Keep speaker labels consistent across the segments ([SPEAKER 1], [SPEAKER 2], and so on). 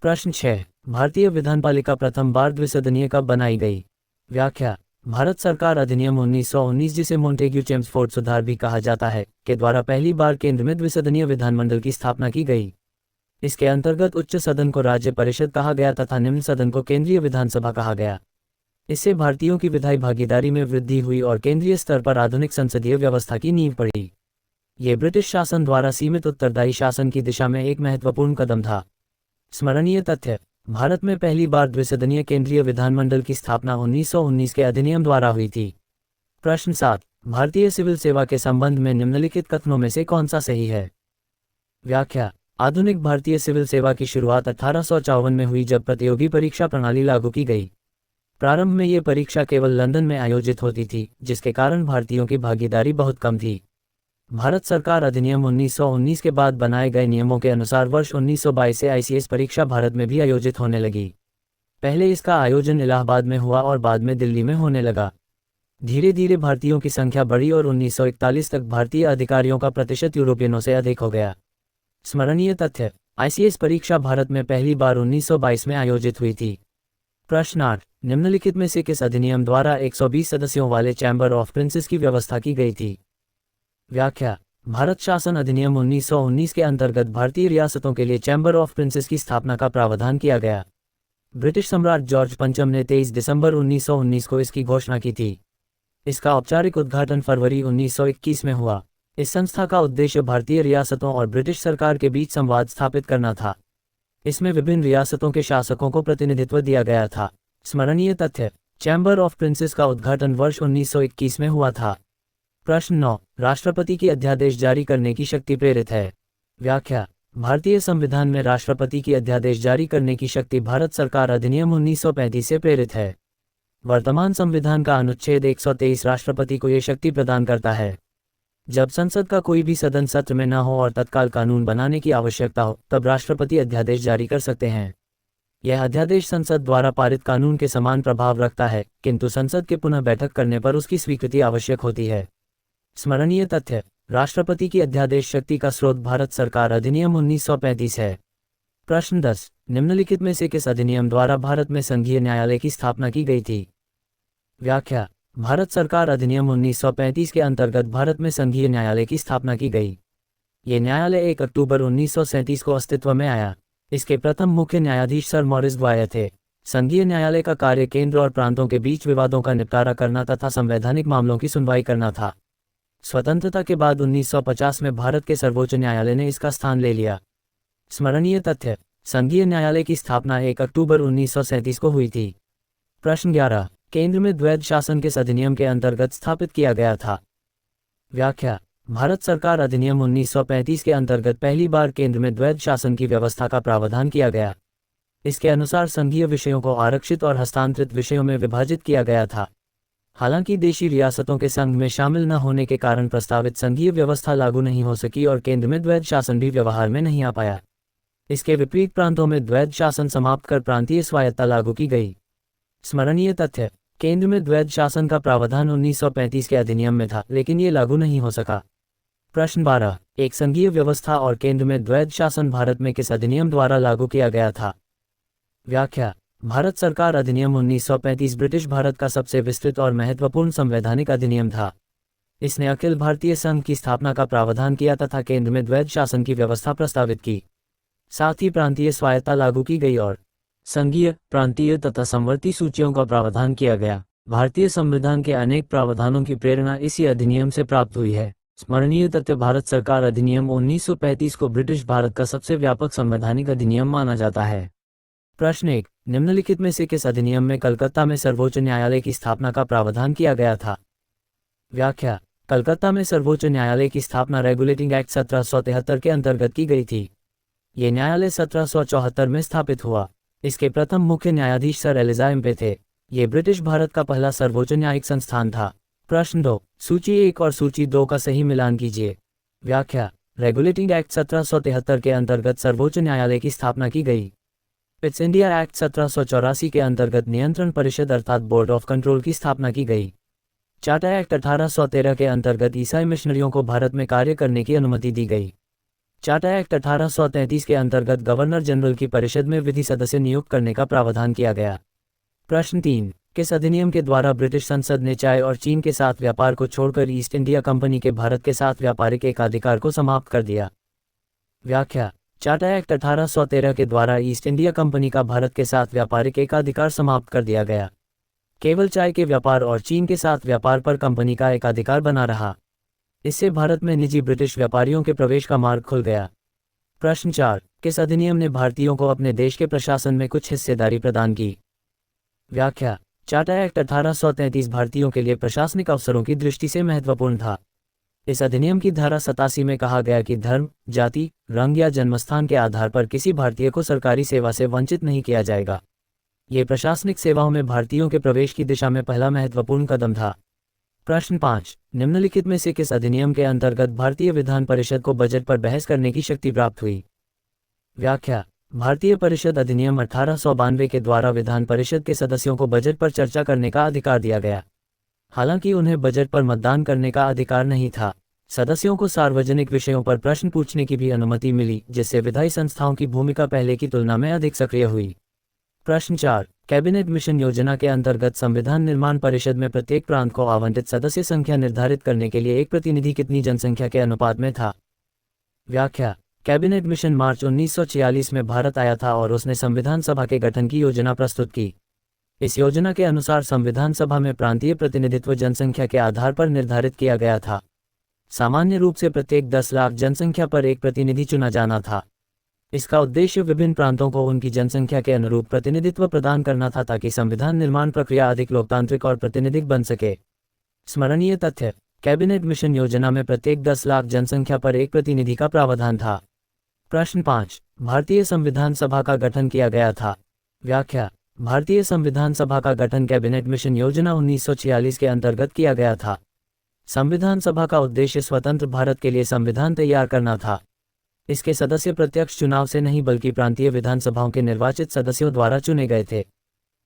[SPEAKER 1] प्रश्न 6। भारतीय विधानपालिका प्रथम बार द्विसदनीय कब बनाई गई? व्याख्या। भारत सरकार अधिनियम 1919, जिसे मोंटेग्यू चेम्सफोर्ड सुधार भी कहा जाता है, के द्वारा पहली बार केंद्र में द्विसदनीय विधानमंडल की स्थापना की गई। इसके अंतर्गत उच्च सदन को राज्य परिषद कहा गया तथा निम्न सदन को केंद्रीय विधानसभा कहा गया। इससे भारतीयों की विधायी भागीदारी में वृद्धि हुई और केंद्रीय स्तर पर आधुनिक संसदीय व्यवस्था की नींव पड़ी। ये ब्रिटिश शासन द्वारा सीमित उत्तरदायी शासन की दिशा में एक महत्वपूर्ण कदम था। स्मरणीय तथ्य: भारत में पहली बार द्विसदनीय केंद्रीय विधानमंडल की स्थापना 1919 के अधिनियम द्वारा हुई थी। प्रश्न 7। भारतीय सिविल सेवा के संबंध में निम्नलिखित कथनों में से कौन सा सही है? व्याख्या। आधुनिक भारतीय सिविल सेवा की शुरुआत 1854 में हुई, जब प्रतियोगी परीक्षा प्रणाली लागू की गई। प्रारंभ में ये परीक्षा केवल लंदन में आयोजित होती थी, जिसके कारण भारतीयों की भागीदारी बहुत कम थी। भारत सरकार अधिनियम 1919 के बाद बनाए गए नियमों के अनुसार वर्ष 1922 से आईसीएस परीक्षा भारत में भी आयोजित होने लगी। पहले इसका आयोजन इलाहाबाद में हुआ और बाद में दिल्ली में होने लगा। धीरे धीरे भारतीयों की संख्या बढ़ी और 1941 तक भारतीय अधिकारियों का प्रतिशत यूरोपियनों से अधिक हो गया। स्मरणीय तथ्य: आईसीएस परीक्षा भारत में पहली बार 1922 में आयोजित हुई थी। प्रश्न 8। निम्नलिखित में से किस अधिनियम द्वारा 120 सदस्यों वाले चैम्बर ऑफ प्रिंसेस की व्यवस्था की गई थी? व्याख्या। भारत शासन अधिनियम 1919 के अंतर्गत भारतीय रियासतों के लिए चैम्बर ऑफ प्रिंसेस की स्थापना का प्रावधान किया गया। ब्रिटिश सम्राट जॉर्ज पंचम ने 23 दिसंबर 1919 को इसकी घोषणा की थी। इसका औपचारिक उद्घाटन फरवरी 1921 में हुआ। इस संस्था का उद्देश्य भारतीय रियासतों और ब्रिटिश सरकार के बीच संवाद स्थापित करना था। इसमें विभिन्न रियासतों के शासकों को प्रतिनिधित्व दिया गया था। स्मरणीय तथ्य: चैम्बर ऑफ प्रिंसेस का उद्घाटन वर्ष 1921 में हुआ था। प्रश्न 9। राष्ट्रपति की अध्यादेश जारी करने की शक्ति प्रेरित है? व्याख्या। भारतीय संविधान में राष्ट्रपति की अध्यादेश जारी करने की शक्ति भारत सरकार अधिनियम 1935 से प्रेरित है। वर्तमान संविधान का अनुच्छेद 123 राष्ट्रपति को ये शक्ति प्रदान करता है। जब संसद का कोई भी सदन सत्र में न हो और तत्काल कानून बनाने की आवश्यकता हो, तब राष्ट्रपति अध्यादेश जारी कर सकते हैं। यह अध्यादेश संसद द्वारा पारित कानून के समान प्रभाव रखता है, किंतु संसद के पुनः बैठक करने पर उसकी स्वीकृति आवश्यक होती है। स्मरणीय तथ्य: राष्ट्रपति की अध्यादेश शक्ति का स्रोत भारत सरकार अधिनियम 1935 है। प्रश्न 10। निम्नलिखित में से किस अधिनियम द्वारा भारत में संघीय न्यायालय की स्थापना की गई थी? व्याख्या। भारत सरकार अधिनियम 1935 के अंतर्गत भारत में संघीय न्यायालय की स्थापना की गई। ये न्यायालय 1 अक्टूबर 1937 को अस्तित्व में आया। इसके प्रथम मुख्य न्यायाधीश सर मॉरिस ग्वायर थे। संघीय न्यायालय का कार्य केंद्र और प्रांतों के बीच विवादों का निपटारा करना तथा संवैधानिक मामलों की सुनवाई करना था। स्वतंत्रता के बाद 1950 में भारत के सर्वोच्च न्यायालय ने इसका स्थान ले लिया। स्मरणीय तथ्य: संघीय न्यायालय की स्थापना 1 अक्टूबर 1937 को हुई थी। प्रश्न 11। केंद्र में द्वैध शासन किस अधिनियम के अंतर्गत स्थापित किया गया था? व्याख्या। भारत सरकार अधिनियम 1935 के अंतर्गत पहली बार केंद्र में द्वैध शासन की व्यवस्था का प्रावधान किया गया। इसके अनुसार संघीय विषयों को आरक्षित और हस्तांतरित विषयों में विभाजित किया गया था। हालांकि देशी रियासतों के संघ में शामिल न होने के कारण प्रस्तावित संघीय व्यवस्था लागू नहीं हो सकी और केंद्र में द्वैध शासन भी व्यवहार में नहीं आ पाया। इसके विपरीत प्रांतों में द्वैध शासन समाप्त कर प्रांतीय स्वायत्तता लागू की गई। स्मरणीय तथ्य: केंद्र में द्वैध शासन का प्रावधान 1935 के अधिनियम में था, लेकिन ये लागू नहीं हो सका। प्रश्न 12। एक संघीय व्यवस्था और केंद्र में द्वैध शासन भारत में किस अधिनियम द्वारा लागू किया गया था? व्याख्या। भारत सरकार अधिनियम 1935 ब्रिटिश भारत का सबसे विस्तृत और महत्वपूर्ण संवैधानिक अधिनियम था। इसने अखिल भारतीय संघ की स्थापना का प्रावधान किया तथा केंद्र में द्वैध शासन की व्यवस्था प्रस्तावित की। साथ ही प्रांतीय स्वायत्तता लागू की गई और संघीय, प्रांतीय तथा समवर्ती सूचियों का प्रावधान किया गया। भारतीय संविधान के अनेक प्रावधानों की प्रेरणा इसी अधिनियम से प्राप्त हुई है। स्मरणीय तथ्य: भारत सरकार अधिनियम 1935 को ब्रिटिश भारत का सबसे व्यापक संवैधानिक अधिनियम माना जाता है। प्रश्न 1। निम्नलिखित में से किस अधिनियम में कलकत्ता में सर्वोच्च न्यायालय की स्थापना का प्रावधान किया गया था? व्याख्या। कलकत्ता में सर्वोच्च न्यायालय की स्थापना रेगुलेटिंग एक्ट 1773 के अंतर्गत की गई थी। ये न्यायालय 1774 में स्थापित हुआ। इसके प्रथम मुख्य न्यायाधीश सर एलिजा एम्पे थे। ये ब्रिटिश भारत का पहला सर्वोच्च न्यायिक संस्थान था। प्रश्न 2। सूची 1 और सूची 2 का सही मिलान कीजिए। व्याख्या। रेगुलेटिंग एक्ट 1773 के अंतर्गत सर्वोच्च न्यायालय की स्थापना की गई। ईस्ट इंडिया एक्ट 1784 के अंतर्गत नियंत्रण परिषद अर्थात बोर्ड ऑफ कंट्रोल की स्थापना की गई। चार्टर एक्ट 1813 के अंतर्गत ईसाई मिशनरियों को भारत में कार्य करने की अनुमति दी गई। चार्टर एक्ट 1833 के अंतर्गत गवर्नर जनरल की परिषद में विधि सदस्य नियुक्त करने का प्रावधान किया गया। प्रश्न 3, किस अधिनियम के द्वारा ब्रिटिश संसद ने चाय और चीन के साथ व्यापार को छोड़कर ईस्ट इंडिया कंपनी के भारत के साथ व्यापारिक एकाधिकार को समाप्त कर दिया? व्याख्या, चार्टर एक्ट 1813 के द्वारा ईस्ट इंडिया कंपनी का भारत के साथ व्यापारिक एकाधिकार समाप्त कर दिया गया। केवल चाय के व्यापार और चीन के साथ व्यापार पर कंपनी का एकाधिकार बना रहा। इससे भारत में निजी ब्रिटिश व्यापारियों के प्रवेश का मार्ग खुल गया। प्रश्न 4, किस अधिनियम ने भारतीयों को अपने देश के प्रशासन में कुछ हिस्सेदारी प्रदान की? व्याख्या, चार्टर एक्ट 1833 भारतीयों के लिए प्रशासनिक अवसरों की दृष्टि से महत्वपूर्ण था। इस अधिनियम की धारा 87 में कहा गया कि धर्म, जाति, रंग या जन्मस्थान के आधार पर किसी भारतीय को सरकारी सेवा से वंचित नहीं किया जाएगा। ये प्रशासनिक सेवाओं में भारतीयों के प्रवेश की दिशा में पहला महत्वपूर्ण कदम था। प्रश्न 5, निम्नलिखित में से किस अधिनियम के अंतर्गत भारतीय विधान परिषद को बजट पर बहस करने की शक्ति प्राप्त हुई? व्याख्या, भारतीय परिषद अधिनियम 1892 के द्वारा विधान परिषद के सदस्यों को बजट पर चर्चा करने का अधिकार दिया गया। हालांकि उन्हें बजट पर मतदान करने का अधिकार नहीं था। सदस्यों को सार्वजनिक विषयों पर प्रश्न पूछने की भी अनुमति मिली, जिससे विधायी संस्थाओं की भूमिका पहले की तुलना में अधिक सक्रिय हुई। प्रश्न 4, कैबिनेट मिशन योजना के अंतर्गत संविधान निर्माण परिषद में प्रत्येक प्रांत को आवंटित सदस्य संख्या निर्धारित करने के लिए एक प्रतिनिधि कितनी जनसंख्या के अनुपात में था? व्याख्या, कैबिनेट मिशन मार्च 1946 में भारत आया था और उसने संविधान सभा के गठन की योजना प्रस्तुत की। इस योजना के अनुसार संविधान सभा में प्रांतीय प्रतिनिधित्व जनसंख्या के आधार पर निर्धारित किया गया था। सामान्य रूप से प्रत्येक 10 लाख जनसंख्या पर एक प्रतिनिधि चुना जाना था। इसका उद्देश्य विभिन्न प्रांतों को उनकी जनसंख्या के अनुरूप प्रतिनिधित्व प्रदान करना था, ताकि संविधान निर्माण प्रक्रिया अधिक लोकतांत्रिक और प्रातिनिधिक बन सके। स्मरणीय तथ्य, कैबिनेट मिशन योजना में प्रत्येक 10 लाख जनसंख्या पर एक प्रतिनिधि का प्रावधान था। प्रश्न 5, भारतीय संविधान सभा का गठन किया गया था। व्याख्या, भारतीय संविधान सभा का गठन कैबिनेट मिशन योजना 1946 के अंतर्गत किया गया था। संविधान सभा का उद्देश्य स्वतंत्र भारत के लिए संविधान तैयार करना था। इसके सदस्य प्रत्यक्ष चुनाव से नहीं बल्कि प्रांतीय विधानसभाओं के निर्वाचित सदस्यों द्वारा चुने गए थे।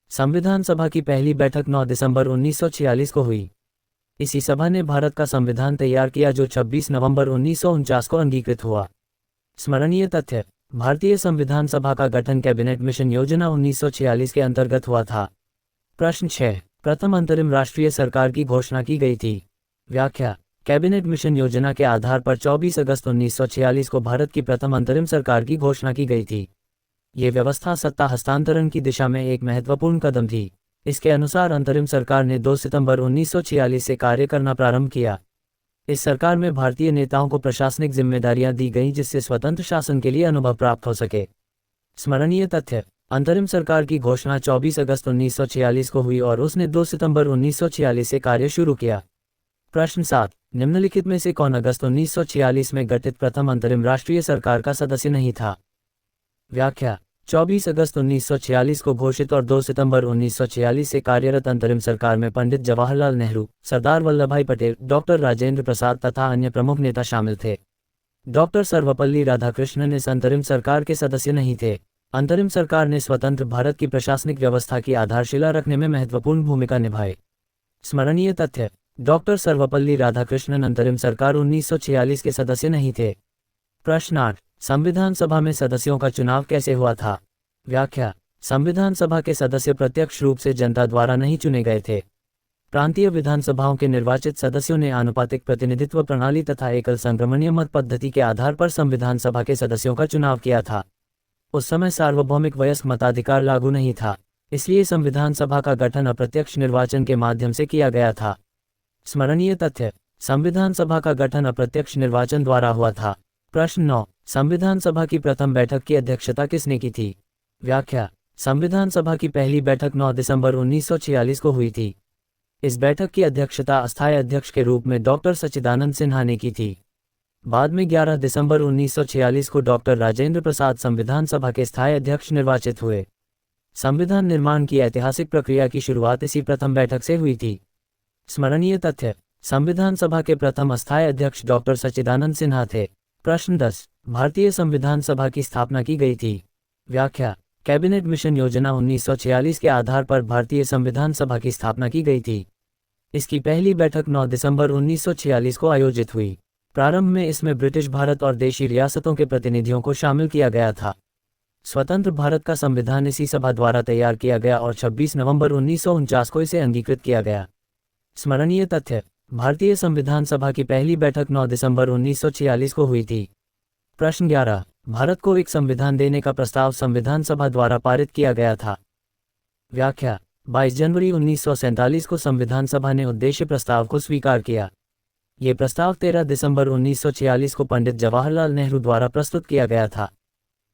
[SPEAKER 1] संविधान सभा की पहली बैठक 9 दिसंबर 1946 को हुई। इसी सभा ने भारत का संविधान तैयार किया, जो 26 नवंबर 1949 को अंगीकृत हुआ। स्मरणीय तथ्य, भारतीय संविधान सभा का गठन कैबिनेट मिशन योजना 1946 के अंतर्गत हुआ था। प्रश्न 6, प्रथम अंतरिम राष्ट्रीय सरकार की घोषणा की गई थी। व्याख्या, कैबिनेट मिशन योजना के आधार पर 24 अगस्त 1946 को भारत की प्रथम अंतरिम सरकार की घोषणा की गई थी। ये व्यवस्था सत्ता हस्तांतरण की दिशा में एक महत्वपूर्ण कदम थी। इसके अनुसार अंतरिम सरकार ने 2 सितंबर 1946 से कार्य करना प्रारंभ किया। इस सरकार में भारतीय नेताओं को प्रशासनिक जिम्मेदारियां दी गईं, जिससे स्वतंत्र शासन के लिए अनुभव प्राप्त हो सके। स्मरणीय तथ्य, अंतरिम सरकार की घोषणा 24 अगस्त 1946 को हुई और उसने 2 सितंबर 1946 से कार्य शुरू किया। प्रश्न 7, निम्नलिखित में से कौन अगस्त 1946 में गठित प्रथम अंतरिम राष्ट्रीय सरकार का सदस्य नहीं था? व्याख्या, 24 अगस्त 1946 को घोषित और 2 सितंबर 1946 से कार्यरत अंतरिम सरकार में पंडित जवाहरलाल नेहरू, सरदार वल्लभभाई पटेल, डॉक्टर राजेंद्र प्रसाद तथा अन्य प्रमुख नेता शामिल थे। डॉक्टर सर्वपल्ली राधाकृष्णन इस अंतरिम सरकार के सदस्य नहीं थे। अंतरिम सरकार ने स्वतंत्र भारत की प्रशासनिक व्यवस्था की आधारशिला रखने में महत्वपूर्ण भूमिका निभाई। स्मरणीय तथ्य, डॉक्टर सर्वपल्ली राधाकृष्णन अंतरिम सरकार 1946 के सदस्य नहीं थे। प्रश्न 8, संविधान सभा में सदस्यों का चुनाव कैसे हुआ था? व्याख्या, संविधान सभा के सदस्य प्रत्यक्ष रूप से जनता द्वारा नहीं चुने गए थे। प्रांतीय विधानसभाओं के निर्वाचित सदस्यों ने आनुपातिक प्रतिनिधित्व प्रणाली तथा एकल संक्रमणीय मत पद्धति के आधार पर संविधान सभा के सदस्यों का चुनाव किया था। उस समय सार्वभौमिक वयस्क मताधिकार लागू नहीं था, इसलिए संविधान सभा का गठन अप्रत्यक्ष निर्वाचन के माध्यम से किया गया था। स्मरणीय तथ्य, संविधान सभा का गठन अप्रत्यक्ष निर्वाचन द्वारा हुआ था। प्रश्न 9, संविधान सभा की प्रथम बैठक की अध्यक्षता किसने की थी? व्याख्या, संविधान सभा की पहली बैठक 9 दिसंबर 1946 को हुई थी। इस बैठक की अध्यक्षता अस्थायी अध्यक्ष के रूप में डॉक्टर सच्चिदानंद सिन्हा ने की थी। बाद में 11 दिसंबर 1946 को डॉक्टर राजेंद्र प्रसाद संविधान सभा के स्थायी अध्यक्ष निर्वाचित हुए। संविधान निर्माण की ऐतिहासिक प्रक्रिया की शुरुआत इसी प्रथम बैठक से हुई थी। स्मरणीय तथ्य, संविधान सभा के प्रथम अस्थायी अध्यक्ष डॉक्टर सच्चिदानंद सिन्हा थे। प्रश्न 10, भारतीय संविधान सभा की स्थापना की गई थी। व्याख्या, कैबिनेट मिशन योजना 1946 के आधार पर भारतीय संविधान सभा की स्थापना की गई थी। इसकी पहली बैठक 9 दिसंबर 1946 को आयोजित हुई। प्रारंभ में इसमें ब्रिटिश भारत और देशी रियासतों के प्रतिनिधियों को शामिल किया गया था। स्वतंत्र भारत का संविधान इसी सभा द्वारा तैयार किया गया और 26 नवंबर 1949 को इसे अंगीकृत किया गया। स्मरणीय तथ्य: भारतीय संविधान सभा की पहली बैठक 9 दिसंबर 1946 को हुई थी। प्रश्न 11, भारत को एक संविधान देने का प्रस्ताव संविधान सभा द्वारा पारित किया गया था। व्याख्या: 22 जनवरी 1947 को संविधान सभा ने उद्देश्य प्रस्ताव को स्वीकार किया। ये प्रस्ताव 13 दिसंबर 1946 को पंडित जवाहरलाल नेहरू द्वारा प्रस्तुत किया गया था।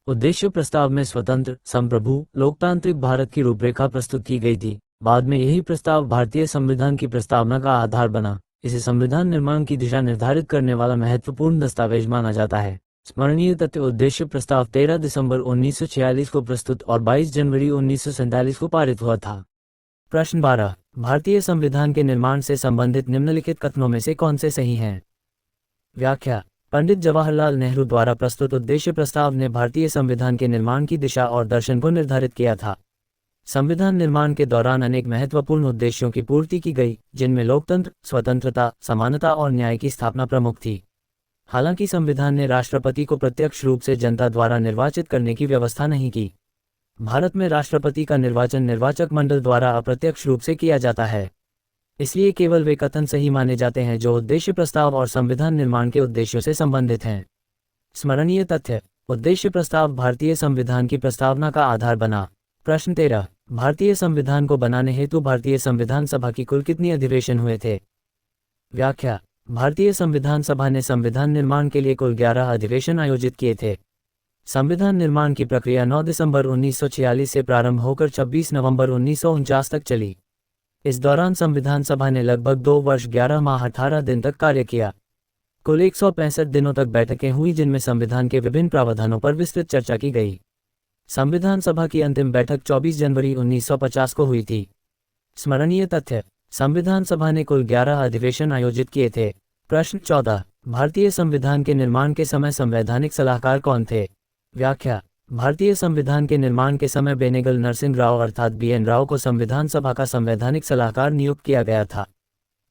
[SPEAKER 1] उद्देश्य प्रस्ताव में स्वतंत्र, संप्रभु, लोकतांत्रिक भारत की रूपरेखा प्रस्तुत की गई थी। बाद में यही प्रस्ताव भारतीय संविधान की प्रस्तावना का आधार बना। इसे संविधान निर्माण की दिशा निर्धारित करने वाला महत्वपूर्ण दस्तावेज माना जाता है। स्मरणीय तथ्य: उद्देश्य प्रस्ताव 13 दिसंबर 1946 को प्रस्तुत और 22 जनवरी 1947 को पारित हुआ था। प्रश्न 12, भारतीय संविधान के निर्माण से संबंधित निम्नलिखित कथनों में से कौन से सही हैं? व्याख्या: पंडित जवाहरलाल नेहरू द्वारा प्रस्तुत उद्देश्य प्रस्ताव ने भारतीय संविधान के निर्माण की दिशा और दर्शन को निर्धारित किया था। संविधान निर्माण के दौरान अनेक महत्वपूर्ण उद्देश्यों की पूर्ति की गई, जिनमें लोकतंत्र, स्वतंत्रता, समानता और न्याय की स्थापना प्रमुख थी। हालांकि संविधान ने राष्ट्रपति को प्रत्यक्ष रूप से जनता द्वारा निर्वाचित करने की व्यवस्था नहीं की। भारत में राष्ट्रपति का निर्वाचन निर्वाचक मंडल द्वारा अप्रत्यक्ष रूप से किया जाता है। इसलिए केवल वे कथन सही माने जाते हैं जो उद्देश्य प्रस्ताव और संविधान निर्माण के उद्देश्यों से संबंधित हैं। स्मरणीय तथ्य: उद्देश्य प्रस्ताव भारतीय संविधान की प्रस्तावना का आधार बना। प्रश्न 13, भारतीय संविधान को बनाने हेतु भारतीय संविधान सभा की कुल कितनी अधिवेशन हुए थे? व्याख्या: भारतीय संविधान सभा ने संविधान निर्माण के लिए कुल 11 अधिवेशन आयोजित किए थे। संविधान निर्माण की प्रक्रिया 9 दिसंबर 1946 से प्रारंभ होकर 26 नवंबर 1949 तक चली। इस दौरान संविधान सभा ने लगभग 2 वर्ष 11 माह 18 दिन तक कार्य किया। कुल 165 दिनों तक बैठकें हुई, जिनमें संविधान के विभिन्न प्रावधानों पर विस्तृत चर्चा की गई। संविधान सभा की अंतिम बैठक 24 जनवरी 1950 को हुई थी। स्मरणीय तथ्य: संविधान सभा ने कुल 11 अधिवेशन आयोजित किए थे। प्रश्न 14, भारतीय संविधान के निर्माण के समय संवैधानिक सलाहकार कौन थे? व्याख्या: भारतीय संविधान के निर्माण के समय बेनेगल नरसिंह राव अर्थात BN राव को संविधान सभा का संवैधानिक सलाहकार नियुक्त किया गया था।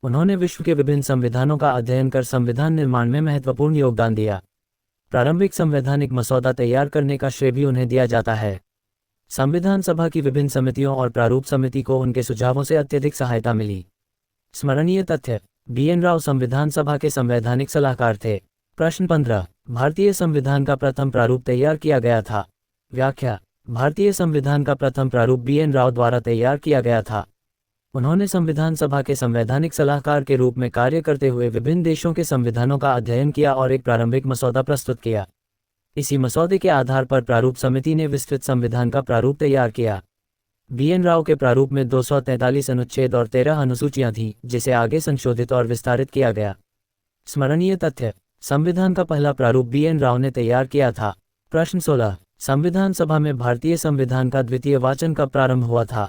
[SPEAKER 1] उन्होंने विश्व के विभिन्न संविधानों का अध्ययन कर संविधान निर्माण में महत्वपूर्ण योगदान दिया। प्रारंभिक संवैधानिक मसौदा तैयार करने का श्रेय भी उन्हें दिया जाता है। संविधान सभा की विभिन्न समितियों और प्रारूप समिति को उनके सुझावों से अत्यधिक सहायता मिली। स्मरणीय तथ्य: BN राव संविधान सभा के संवैधानिक सलाहकार थे। प्रश्न 15, भारतीय संविधान का प्रथम प्रारूप तैयार किया गया था। व्याख्या: भारतीय संविधान का प्रथम प्रारूप BN राव द्वारा तैयार किया गया था। उन्होंने संविधान सभा के संवैधानिक सलाहकार के रूप में कार्य करते हुए विभिन्न देशों के संविधानों का अध्ययन किया और एक प्रारंभिक मसौदा प्रस्तुत किया। इसी मसौदे के आधार पर प्रारूप समिति ने विस्तृत संविधान का प्रारूप तैयार किया। BN राव के प्रारूप में 243 अनुच्छेद और 13 अनुसूचियां थीं, जिसे आगे संशोधित और विस्तारित किया गया। स्मरणीय तथ्य: संविधान का पहला प्रारूप BN राव ने तैयार किया था। प्रश्न 16, संविधान सभा में भारतीय संविधान का द्वितीय वाचन कब प्रारंभ हुआ था?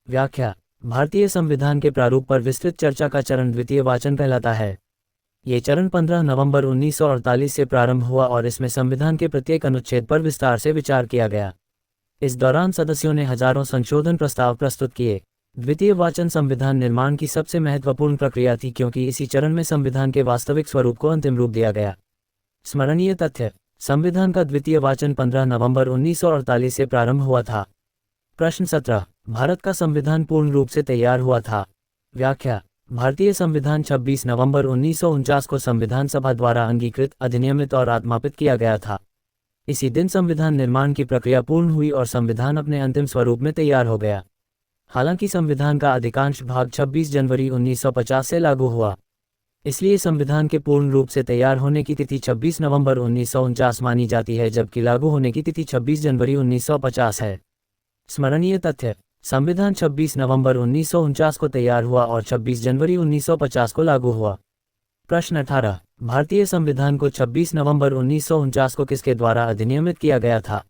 [SPEAKER 1] व्याख्या: भारतीय संविधान के प्रारूप पर विस्तृत चर्चा का चरण द्वितीय वाचन कहलाता है। ये चरण 15 नवंबर 1948 से प्रारंभ हुआ और इसमें संविधान के प्रत्येक अनुच्छेद पर विस्तार से विचार किया गया। इस दौरान सदस्यों ने हजारों संशोधन प्रस्ताव प्रस्तुत किए। द्वितीय वाचन संविधान निर्माण की सबसे महत्वपूर्ण प्रक्रिया थी, क्योंकि इसी चरण में संविधान के वास्तविक स्वरूप को अंतिम रूप दिया गया। स्मरणीय तथ्य: संविधान का द्वितीय वाचन 15 नवंबर 1948 से प्रारंभ हुआ था। प्रश्न 17, भारत का संविधान पूर्ण रूप से तैयार हुआ था। व्याख्या: भारतीय संविधान 26 नवंबर 1949 को संविधान सभा द्वारा अंगीकृत, अधिनियमित और आत्मापित किया गया था। इसी दिन संविधान निर्माण की प्रक्रिया पूर्ण हुई और संविधान अपने अंतिम स्वरूप में तैयार हो गया। हालांकि संविधान का अधिकांश भाग 26 जनवरी 1950 से लागू हुआ, इसलिए संविधान के पूर्ण रूप से तैयार होने की तिथि 26 नवंबर 1949 मानी जाती है, जबकि लागू होने की तिथि 26 जनवरी 1950 है। स्मरणीय तथ्य: संविधान 26 नवंबर 1949 को तैयार हुआ और 26 जनवरी 1950 को लागू हुआ। प्रश्न 18, भारतीय संविधान को 26 नवंबर 1949 को किसके द्वारा अधिनियमित किया गया था?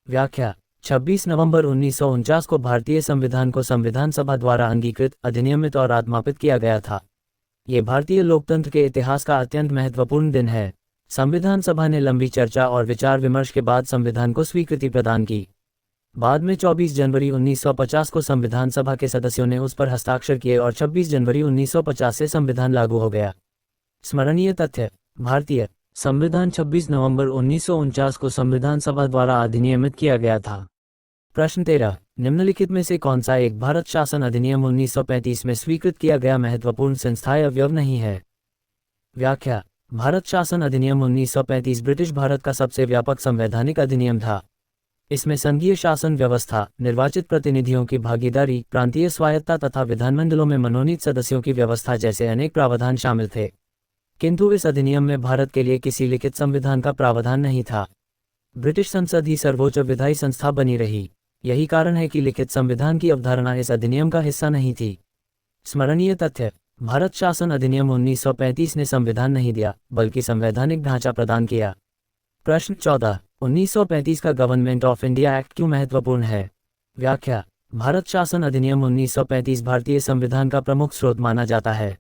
[SPEAKER 1] व्याख्या: 26 नवंबर 1949 को भारतीय संविधान को संविधान सभा द्वारा अंगीकृत, अधिनियमित और आत्मापित किया गया था। ये भारतीय लोकतंत्र के इतिहास का अत्यंत महत्वपूर्ण दिन है। संविधान सभा ने लंबी चर्चा और विचार विमर्श के बाद संविधान को स्वीकृति प्रदान की। बाद में 24 जनवरी 1950 को संविधान सभा के सदस्यों ने उस पर हस्ताक्षर किए और 26 जनवरी 1950 से संविधान लागू हो गया। स्मरणीय तथ्य: भारतीय संविधान 26 नवंबर 1949 को संविधान सभा द्वारा अधिनियमित किया गया था। प्रश्न 13, निम्नलिखित में से कौन सा एक भारत शासन अधिनियम 1935 में स्वीकृत किया गया महत्वपूर्ण संस्थाई अवयव नहीं है? व्याख्या: भारत शासन अधिनियम 1935 ब्रिटिश भारत का सबसे व्यापक संवैधानिक अधिनियम था। इसमें संघीय शासन व्यवस्था, निर्वाचित प्रतिनिधियों की भागीदारी, प्रांतीय स्वायत्ता तथा विधानमंडलों में मनोनीत सदस्यों की व्यवस्था जैसे अनेक प्रावधान शामिल थे। किंतु इस अधिनियम में भारत के लिए किसी लिखित संविधान का प्रावधान नहीं था। ब्रिटिश संसद ही सर्वोच्च विधायी संस्था बनी रही। यही कारण है कि लिखित संविधान की अवधारणा इस अधिनियम का हिस्सा नहीं थी। स्मरणीय तथ्य: भारत शासन अधिनियम 1935 ने संविधान नहीं दिया, बल्कि संवैधानिक ढांचा प्रदान किया। प्रश्न 14, 1935 का गवर्नमेंट ऑफ इंडिया एक्ट क्यों महत्वपूर्ण है? व्याख्या: भारत शासन अधिनियम 1935 भारतीय संविधान का प्रमुख स्रोत माना जाता है।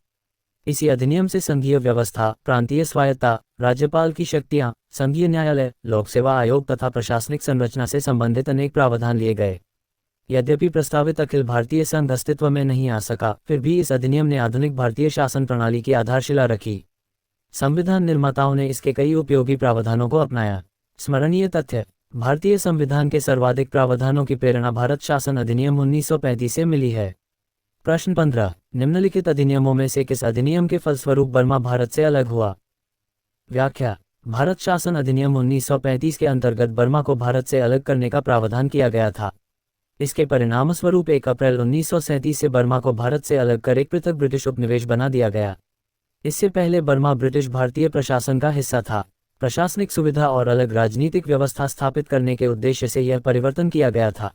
[SPEAKER 1] इसी अधिनियम से संघीय व्यवस्था, प्रांतीय स्वायत्ता, राज्यपाल की शक्तियां, संघीय न्यायालय, लोक सेवा आयोग तथा प्रशासनिक संरचना से संबंधित अनेक प्रावधान लिए गए। यद्यपि प्रस्तावित अखिल भारतीय संघ अस्तित्व में नहीं आ सका, फिर भी इस अधिनियम ने आधुनिक भारतीय शासन प्रणाली की आधारशिला रखी। संविधान निर्माताओं ने इसके कई उपयोगी प्रावधानों को अपनाया। स्मरणीय तथ्य: भारतीय संविधान के सर्वाधिक प्रावधानों की प्रेरणा भारत शासन अधिनियम 1935 से मिली है। प्रश्न 15, निम्नलिखित अधिनियमों में से किस अधिनियम के फलस्वरूप बर्मा भारत से अलग हुआ? व्याख्या: भारत शासन अधिनियम 1935 के अंतर्गत बर्मा को भारत से अलग करने का प्रावधान किया गया था। इसके परिणामस्वरूप 1 अप्रैल 1937 से बर्मा को भारत से अलग कर एक पृथक ब्रिटिश उपनिवेश बना दिया गया। इससे पहले बर्मा ब्रिटिश भारतीय प्रशासन का हिस्सा था। प्रशासनिक सुविधा और अलग राजनीतिक व्यवस्था स्थापित करने के उद्देश्य से यह परिवर्तन किया गया था।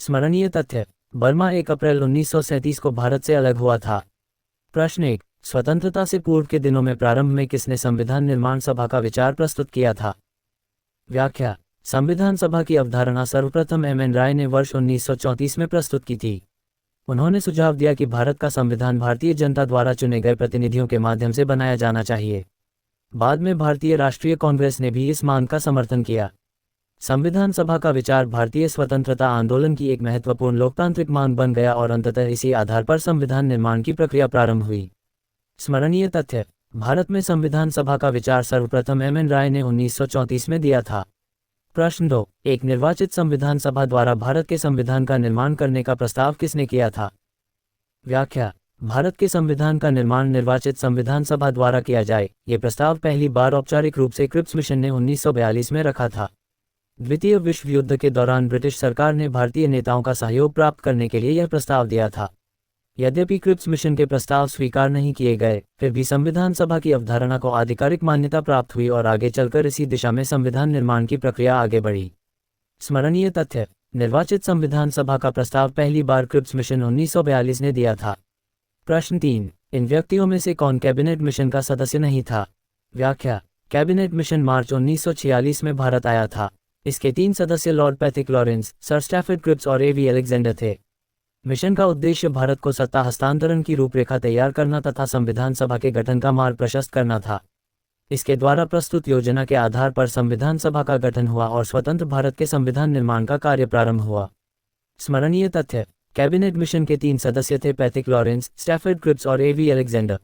[SPEAKER 1] स्मरणीय तथ्य: बर्मा 1 अप्रैल 1937 को भारत से अलग हुआ था। प्रश्न 1, स्वतंत्रता से पूर्व के दिनों में प्रारंभ में किसने संविधान निर्माण सभा का विचार प्रस्तुत किया था? व्याख्या: संविधान सभा की अवधारणा सर्वप्रथम एम.एन. राय ने वर्ष 1934 में प्रस्तुत की थी। उन्होंने सुझाव दिया कि भारत का संविधान भारतीय जनता द्वारा चुने गए प्रतिनिधियों के माध्यम से बनाया जाना चाहिए। बाद में भारतीय राष्ट्रीय कांग्रेस ने भी इस मांग का समर्थन किया। संविधान सभा का विचार भारतीय स्वतंत्रता आंदोलन की एक महत्वपूर्ण लोकतांत्रिक मांग बन गया और अंततः इसी आधार पर संविधान निर्माण की प्रक्रिया प्रारंभ हुई। स्मरणीय तथ्य: भारत में संविधान सभा का विचार सर्वप्रथम एम.एन. राय ने 1934 में दिया था। प्रश्न 2, एक निर्वाचित संविधान सभा द्वारा भारत के संविधान का निर्माण करने का प्रस्ताव किसने किया था? व्याख्या: भारत के संविधान का निर्माण निर्वाचित संविधान सभा द्वारा किया जाए, ये प्रस्ताव पहली बार औपचारिक रूप से क्रिप्स मिशन ने 1942 में रखा था। द्वितीय विश्व युद्ध के दौरान ब्रिटिश सरकार ने भारतीय नेताओं का सहयोग प्राप्त करने के लिए यह प्रस्ताव दिया था। यद्यपि क्रिप्स मिशन के प्रस्ताव स्वीकार नहीं किए गए, फिर भी संविधान सभा की अवधारणा को आधिकारिक मान्यता प्राप्त हुई और आगे चलकर इसी दिशा में संविधान निर्माण की प्रक्रिया आगे बढ़ी। स्मरणीय तथ्य: निर्वाचित संविधान सभा का प्रस्ताव पहली बार क्रिप्स मिशन 1942 ने दिया था। प्रश्न 3, इन व्यक्तियों में से कौन कैबिनेट मिशन का सदस्य नहीं था? व्याख्या: कैबिनेट मिशन मार्च 1946 में भारत आया था। इसके 3 सदस्य Lord Pethick Lawrence, sir Stafford Cripps और ए.वी. अलेक्जेंडर थे। मिशन का उद्देश्य भारत को सत्ता हस्तांतरण की रूपरेखा तैयार करना तथा संविधान सभा के गठन का मार्ग प्रशस्त करना था। इसके द्वारा प्रस्तुत योजना के आधार पर संविधान सभा का गठन हुआ और स्वतंत्र भारत के संविधान निर्माण का कार्य प्रारंभ हुआ। स्मरणीय तथ्य: कैबिनेट मिशन के 3 सदस्य थे पैथिक लॉरेंस, स्टैफर्ड क्रिप्स और ए.वी. अलेक्जेंडर।